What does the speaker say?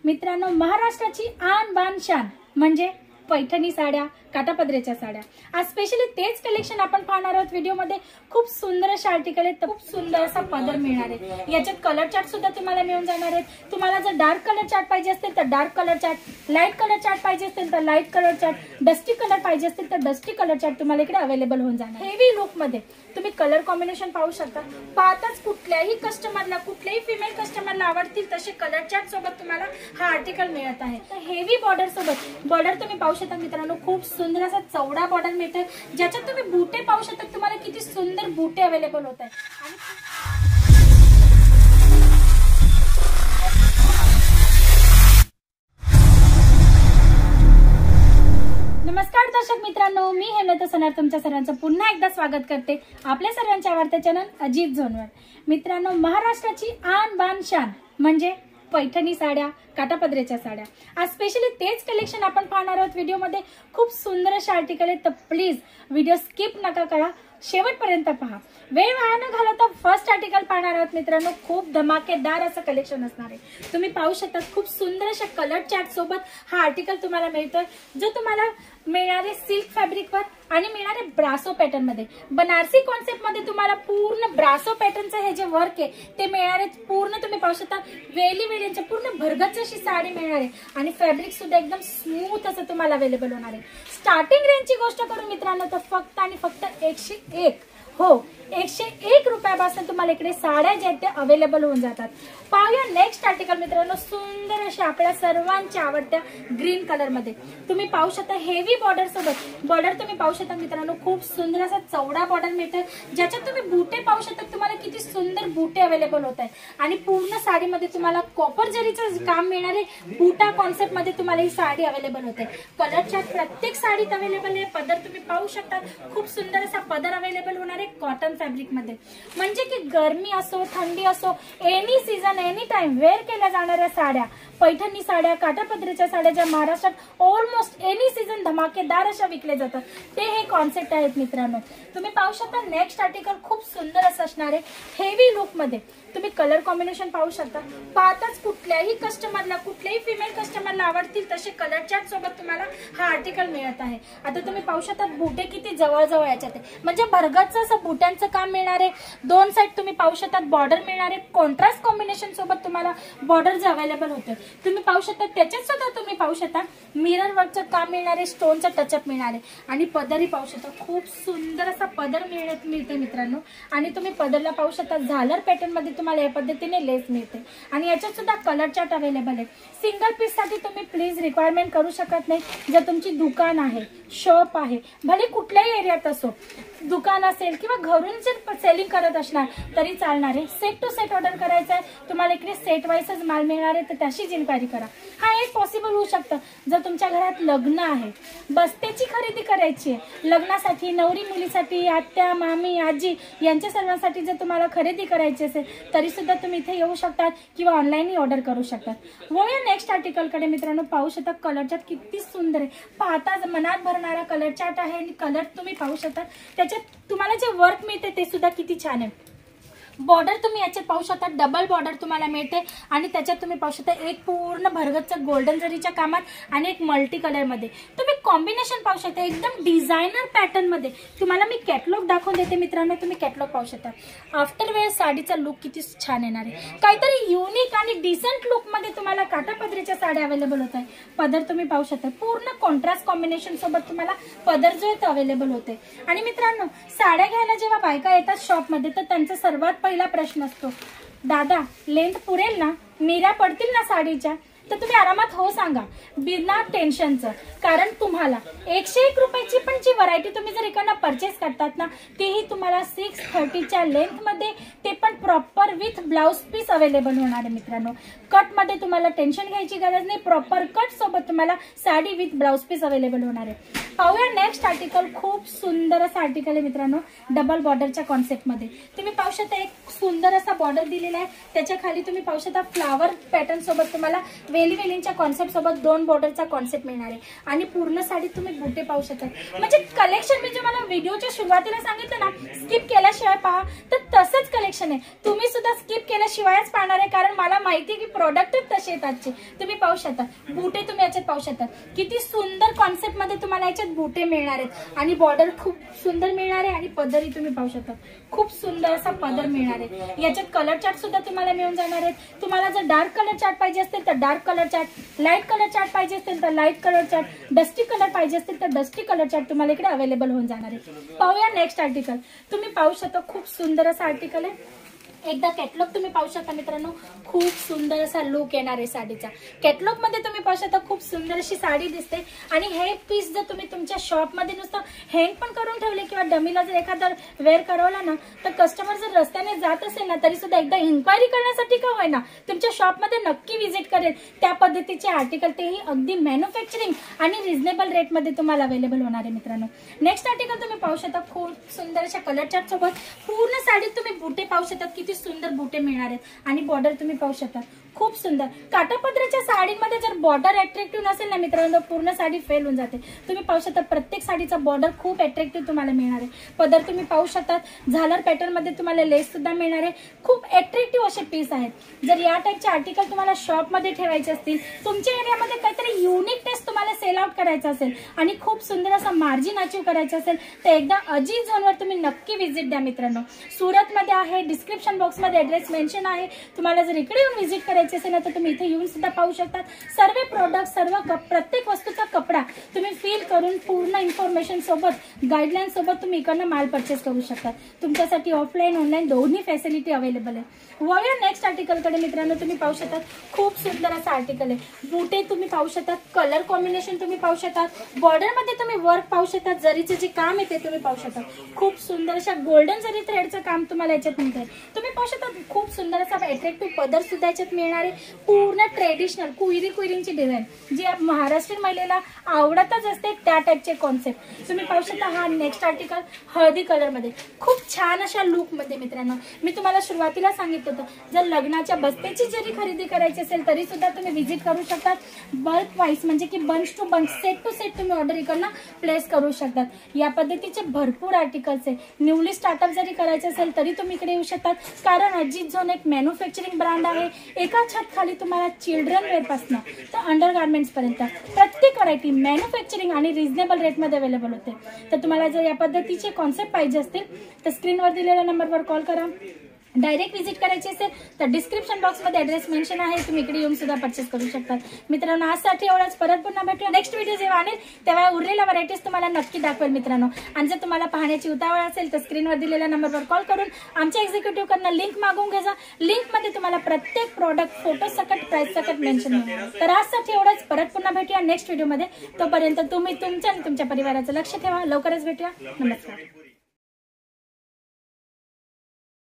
मित्रांनो, महाराष्ट्राची आन बान शान म्हणजे पैठणी साड्या, काठापदराच्या साड्या। आज स्पेशली तेच कलेक्शन आपण पाहणार आहोत व्हिडिओमध्ये। खूप सुंदर असे आर्टिकल आहेत, खूप सुंदर असा पदर मिळणार आहे। याच्यात कलर चार्ट सुद्धा तुम्हाला मिळून जाणार आहेत। तुम्हाला जर डार्क कलर चार्ट पाहिजे असेल तर dark colour chart, light colour chart पाहिजे असेल तर light colour chart, dusty colour पाहिजे असेल तर डस्टी कलर चार्ट तुम्हाला इकडे अवेलेबल होऊन जाणार। हेवी लुक मध्ये तुम्ही कलर कॉम्बिनेशन पाहू शकता। पाहताच कुठल्याही कस्टमरला, कुठल्याही फिमेल कस्टमरला आवडतील तसे कलर चार्ट सोबत तुम्हाला हा आर्टिकल मिळत आहे। तर हेवी बॉर्डर सोबत, बॉर्डर तुम्ही पाहू शकता मित्रांनो, खूप सुंदर असा चौडा बॉर्डर मिळते, ज्याच्यात तुम्ही बुटे पाहू शकता। तुम्हाला किती सुंदर बुटे अवेलेबल होत आहे। नमस्कार दर्शक मित्रांनो, मी हेमलता सनार तुमच्या सर्वांचं पुन्हा एकदा स्वागत करते आपल्या सर्वांच्या आवडत्या चॅनल अजित झोनवर। मित्रांनो, महाराष्ट्राची आन बान शान म्हणजे पैठणी साड्या, काठापदराच्या साड्या। आज स्पेशली तेच कलेक्शन आपण पाहणार आहोत व्हिडिओमध्ये। खूप सुंदर असे आर्टिकल आहेत, तर प्लीज व्हिडिओ स्किप नका करा, शेवटपर्यंत पहा। वेळ वाया न घालवता फर्स्ट आर्टिकल पाहणार आहोत मित्रांनो। खूप धमाकेदार असं कलेक्शन असणार आहे। तुम्ही पाहू शकता खूप सुंदर अशा कलर चार्ट सोबत हा आर्टिकल तुम्हाला मिळतोय, जो तुम्हाला मिळणारे सिल्क फॅब्रिकवर आणि मिळणारे ब्रासो पॅटर्न मध्ये, बनारसी कॉन्सेप्ट मध्ये तुम्हाला पूर्ण ब्रासो पॅटर्नचं हे जे वर्क आहे ते मिळणार आहे। पूर्ण तुम्ही पाहू शकता वेली वेलींच्या पूर्ण भरगच्च अशी साडी मिळणार आहे आणि फॅब्रिक सुद्धा एकदम स्मूथ असं तुम्हाला अवेलेबल होणार आहे। स्टार्टिंग रेंजची गोष्ट करू मित्रांनो तर फक्त आणि फक्त 101 101 रुपयापासून तुम्हाला इकडे साड्या ज्या आहेत त्या अवेलेबल होऊन जातात। पाहूया नेक्स्ट आर्टिकल मित्रांनो, सुंदर अशा आपल्या सर्वांच्या आवडत्या ग्रीन कलर मध्ये तुम्ही पाहू शकता। हेवी बॉर्डर सोबत, बॉर्डर तुम्ही पाहू शकता मित्रांनो, खूप सुंदर असा चौडा बॉर्डर मिळतोय, ज्याच्यात तुम्ही बुटे पाहू शकता। तुम्हाला किती सुंदर बुटे अवेलेबल होत आहे आणि पूर्ण साडीमध्ये तुम्हाला कॉपर जरीचं काम मिळणार आहे। बुटा कॉन्सेप्ट मध्ये तुम्हाला ही साडी अवेलेबल होते। कलर चार्ट प्रत्येक साडीत अवेलेबल आहे। पदर तुम्ही पाहू शकता, खूप सुंदर असा पदर अवेलेबल होणार आहे कॉटन फॅब्रिक मध्ये। म्हणजे की गरमी असो, थंडी असो, any season any time wear केल्या जाणाऱ्या साड्या, पैठणी साड्या, काठापदराच्या साड्या ज्या महाराष्ट्रात ऑलमोस्ट एनी सीझन धमाकेदार अशा विकले जातात, ते हे कॉन्सेप्ट आहेत मित्रांनो। तुम्ही पाहू शकता नेक्स्ट आर्टिकल खूप सुंदर असं असणार आहे हेवी लुक मध्ये। तुम्ही कलर कॉम्बिनेशन पाहू शकता। पाहताच कुठल्याही कस्टमरला, कुठल्याही फिमेल कस्टमरला आवडतील तसे कलर चार्ट सोबत तुम्हाला हा आर्टिकल मिळत आहे। आता तुम्ही पाहू शकता बुटे किती जवळ याच्यात आहे, म्हणजे भरगच्च असं बुट्यांचं काम मिळणार आहे। दोन साइड तुम्ही पाहू शकता बॉर्डर मिळणार आहे। कॉन्ट्रास्ट कॉम्बिनेशन सोबत तुम्हाला बॉर्डर अवेलेबल होते। तुम्ही पाहू शकता त्याच्यात सुद्धा तुम्ही पाहू शकता मिरर वर्कचं काम मिळणार आहे, स्टोनचा टचअप मिळणार आहे आणि पदरही पाहू शकता। खूप सुंदर असा पदर मिळते मित्रांनो आणि तुम्ही पदरला पाहू शकता झालर पॅटर्न मध्ये तुम्हाला या पद्धतीने लेस मिळते आणि याच्यात सुद्धा कलर चार्ट अवेलेबल आहे। सिंगल पीस साठी तुम्ही प्लीज रिक्वायरमेंट करू शकत नाही। जर तुमची दुकान आहे, शॉप आहे, भले कुठल्याही एरियात असो, दुकान असेल किंवा घरून जर सेलिंग करत असणार तरी चालणार आहे। सेट टू सेट ऑर्डर करायचं आहे तुम्हाला, इकडे सेट वाईजच माल मिळणार आहे, तर त्याशीच इन्क्वायरी करा। हा एक पॉसिबल होऊ शकतं जर तुमच्या घरात लग्न आहे, बस्त्याची खरेदी करायची आहे, लग्नासाठी, नवरी मुलीसाठी, आत्या, मामी, आजी यांच्या सर्वांसाठी जर तुम्हाला खरेदी करायची असेल तरी सुद्धा तुम्ही इथे येऊ शकतात किंवा ऑनलाईनही ऑर्डर करू शकतात। वळूया नेक्स्ट आर्टिकल कडे मित्रांनो। पाहू शकता कलर चार्ट किती सुंदर आहे, पाहताच मनात भरणारा कलर चार्ट आहे आणि कलर तुम्ही पाहू शकता त्याच्यात तुम्हाला जे वर्क मिळते ते सुद्धा किती छान आहे। बॉर्डर तुम्ही याच्यात पाहू शकता, डबल बॉर्डर तुम्हाला मिळते आणि त्याच्यात तुम्ही पाहू शकता एक पूर्ण भरगच्च गोल्डन जरीच्या कामात आणि एक मल्टी कलर मध्ये तुम्ही कॉम्बिनेशन पाहू शकता, एकदम डिझायनर पॅटर्न मध्ये। तुम्हाला मी कॅटलॉग दाखवून देते मित्रांनो, तुम्ही कॅटलॉग पाहू शकता। आफ्टर वेअर साडीचा लुक किती छान येणार आहे, काहीतरी युनिक आणि डिसेंट लुक मध्ये तुम्हाला काठापदराच्या साड्या अवेलेबल होत आहे। पदर तुम्ही पाहू शकता, पूर्ण कॉन्ट्रास्ट कॉम्बिनेशन सोबत तुम्हाला पदर जो आहे तो अवेलेबल होते। आणि मित्रांनो, साड्या घ्यायला जेव्हा बायका येतात शॉप मध्ये तर त्यांचा सर्वात पहिला प्रश्न असतो, दादा लेंथ पुरेल ना, मिऱ्या पडतील ना साडीच्या? तर तुम्ही आरामात हो सांगा, बिना टेन्शनचं। कारण तुम्हाला 101 रुपयाची पण जी व्हरायटी तुम्ही जर इकडनं परचेस करतात ना, तेही तुम्हाला 630च्या लेंथ मध्ये, ते पण proper with blouse piece available होणार आहे मित्रांनो। कट मध्ये तुम्हाला टेन्शन घ्यायची गरज नाही, प्रॉपर कट सोबत तुम्हाला sari with blouse piece available होणार आहे। पाहूया नेक्स्ट आर्टिकल. खूप सुंदर असं आर्टिकल आहे मित्रांनो, डबल बॉर्डरच्या कॉन्सेप्ट मध्ये. तुम्ही पाहू शकता एक सुंदर असा बॉर्डर दिलेला आहे, त्याच्या खाली तुम्ही पाहू शकता फ्लावर पॅटर्न सोबत तुम्हाला वेलीच्या कॉन्सेप्ट सोबत 2 बॉर्डरचा कॉन्सेप्ट मिळणार आहे. आणि पूर्ण साडीत तुम्ही बुटे पाहू शकता. म्हणजे कलेक्शन मी जे मला व्हिडिओच्या सुरुवातीला सांगितलं ना, स्किप केल्याशिवाय पहा, तर तसंच कलेक्शन आहे. तुम्ही सुद्धा स्किप केल्याशिवायच पाहणार आहे, कारण मला माहिती आहे की प्रोडक्ट तसे येतात. तुम्ही पाहू शकता बुटे, तुम्ही याच्यात पाहू शकता किती सुंदर कॉन्सेप्ट मध्ये तुम्हाला याच्यात बुटे मिळणार आहेत. आणि बॉर्डर खूप सुंदर मिळणार आहे. आणि पदरही तुम्ही पाहू शकता खूप सुंदर असा पदर मिळणार आहे. याच्यात कलर चार्ट सुद्धा तुम्हाला मिळून जाणार आहेत. तुम्हाला जर डार्क कलर चार्ट पाहिजे असतील तर dark colour chart, light colour chart पाहिजे असतील तर light colour chart, dusty colour पाहिजे असतील तर डस्टी कलर चार्ट तुम्हाला इकडे अवेलेबल होऊन जाणार आहे. पाहूया नेक्स्ट आर्टिकल. तुम्ही पाहू शकता खूप सुंदर असा आर्टिकल आहे. एकदा कॅटलॉग तुम्ही पाहू शकता मित्रांनो, खूप सुंदर असा लुक येणार आहे साडीचा. कॅटलॉग मध्ये तुम्ही पाहू शकता खूप सुंदर अशी साडी दिसते. आणि हे पीस जर तुम्ही तुमच्या शॉप मध्ये नुसतं हँग पण करून ठेवले किंवा डमीला जर एखादा वेअर करवला ना, तर कस्टमर जर रस्त्याने जात असेल ना, तरी सुद्धा एकदा इन्क्वायरी करण्यासाठी का होईना तुमच्या शॉप मध्ये नक्की व्हिजिट करेल. त्या पद्धतीचे आर्टिकल, तेही अगदी मॅन्युफॅक्चरिंग आणि रिझनेबल रेट मध्ये तुम्हाला अवेलेबल होणार आहे मित्रांनो. नेक्स्ट आर्टिकल तुम्ही पाहू शकता खूप सुंदर अशा कलर चार्ट सोबत पूर्ण साडीत तुम्ही बुटे पाहू शकता. किती सुंदर बुटे मिळणार आहेत. आणि बॉर्डर तुम्ही पाहू शकता खूप सुंदर. काठापदराच्या साडीमध्ये जर बॉर्डर अट्रॅक्टिव्ह नसेल ना मित्रांनो, पूर्ण साडी फेल होऊन जाते. तुम्ही पाहू शकता प्रत्येक साडीचा बॉर्डर खूप अट्रॅक्टिव्ह तुम्हाला मिळणार आहे. पदर तुम्ही पाहू शकता झालर पॅटर्न मध्ये तुम्हाला लेस सुद्धा मिळणार आहे. खूप अट्रॅक्टिव्ह असे पीस आहेत. जर या टाईपचे आर्टिकल तुम्हाला शॉप मध्ये ठेवायचे असतील, तुमच्या एरियामध्ये काहीतरी युनिक टेस्ट तुम्हाला सेल आउट करायचा असेल आणि खूप सुंदर असा मार्जिन अचीव करायचं असेल, तर एकदा अजित झोनवर तुम्ही नक्की व्हिजिट द्या मित्रांनो. सुरत मध्ये आहे. डिस्क्रिप्शन बॉक्स मध्ये ऍड्रेस मेन्शन आहे. तुम्हाला जर इकडे येऊन व्हिजिट करायचे असेल ना, तर तुम्ही इथे येऊन सुद्धा पाहू शकता. सर्व प्रोडक्ट, सर्व प्रत्येक वस्तूचा कपडा तुम्ही फील करून पूर्ण इन्फॉर्मेशन सोबत, गाईडलाईन सोबत तुम्ही इकडनं माल परचेस करू शकता. तुमच्यासाठी ऑफलाईन ऑनलाईन दोन्ही फॅसिलिटी अवेलेबल आहे. वळूया नेक्स्ट आर्टिकल कडे मित्रांनो. तुम्ही पाहू शकता खूप सुंदर असं आर्टिकल आहे. बुटे तुम्ही पाहू शकता, कलर कॉम्बिनेशन तुम्ही पाहू शकता, बॉर्डर मध्ये तुम्ही वर्क पाहू शकता, जरीचे जे काम आहे ते तुम्ही पाहू शकता. खूप सुंदर अशा गोल्डन जरी थ्रेडचं काम तुम्हाला याच्यात मिळत आहे. तुम्ही पाहू शकता खूप सुंदर असा अट्रॅक्टिव्ह पदर सुद्धा याच्यात मिळणार आहे. पूर्ण ट्रेडिशनल कुईरीची डिझाईन जी महाराष्ट्रीयन महिलेला आवडतच असते, त्या टाईपचे कॉन्सेप्ट तुम्ही पाहू शकता. हा नेक्स्ट आर्टिकल हळदी कलर मध्ये खूप छान अशा लुक मध्ये मित्रांनो. मी तुम्हाला सुरुवातीला सांगितलं होतं, जर लग्नाच्या बस्त्याची जरी खरेदी करायची असेल तरी सुद्धा तुम्ही व्हिजिट करू शकता. बल्क वाईज म्हणजे की bunch to bunch, set to set तुम्ही ऑर्डर इकडनं प्लेस करू शकतात. या पद्धतीचे भरपूर आर्टिकल्स आहे. न्यूली स्टार्टअप जरी करायचे असेल तरी तुम्ही इकडे येऊ शकतात, कारण अजित झोन एक मॅन्युफॅक्चरिंग ब्रँड आहे. एका छत खाली तुम्हाला चिल्ड्रन वेअर पासून तर अंडर गार्मेंट्स पर्यंत प्रत्येक व्हरायटी मॅन्युफॅक्चरिंग आणि रिझनेबल रेट मध्ये अवेलेबल होते. तर तुम्हाला जर या पद्धतीचे कॉन्सेप्ट पाहिजे असतील तर स्क्रीनवर दिलेल्या नंबरवर कॉल करा. डायरेक्ट व्हिजिट करायची असेल तर डिस्क्रिप्शन बॉक्स मध्ये ऍड्रेस मेन्शन आहे, तुम्ही इकडे येऊन सुद्धा परचेस करू शकता. मित्रांनो आजसाठी एवढंच. परत पुन्हा भेटूया. नेक्स्ट व्हिडिओ जेव्हा आणेल तेव्हा उरलेल्या व्हरायटीज तुम्हाला नक्की दाखवेल मित्रांनो. आणि जर तुम्हाला पाहण्याची उतावळ असेल तर स्क्रीनवर दिलेल्या नंबरवर कॉल करून आमच्या एक्झिक्युटिव्ह कडनं लिंक मागवून घ्या. लिंक मध्ये तुम्हाला प्रत्येक प्रोडक्ट फोटो सकट, प्राइस सकट मेन्शन होईल. तर आजसाठी एवढंच. परत पुन्हा भेटूया नेक्स्ट व्हिडिओ मध्ये. तोपर्यंत तुम्ही तुमच्या आणि तुमच्या परिवाराचं लक्ष ठेवा. लवकरच भेटूया. नमस्कार.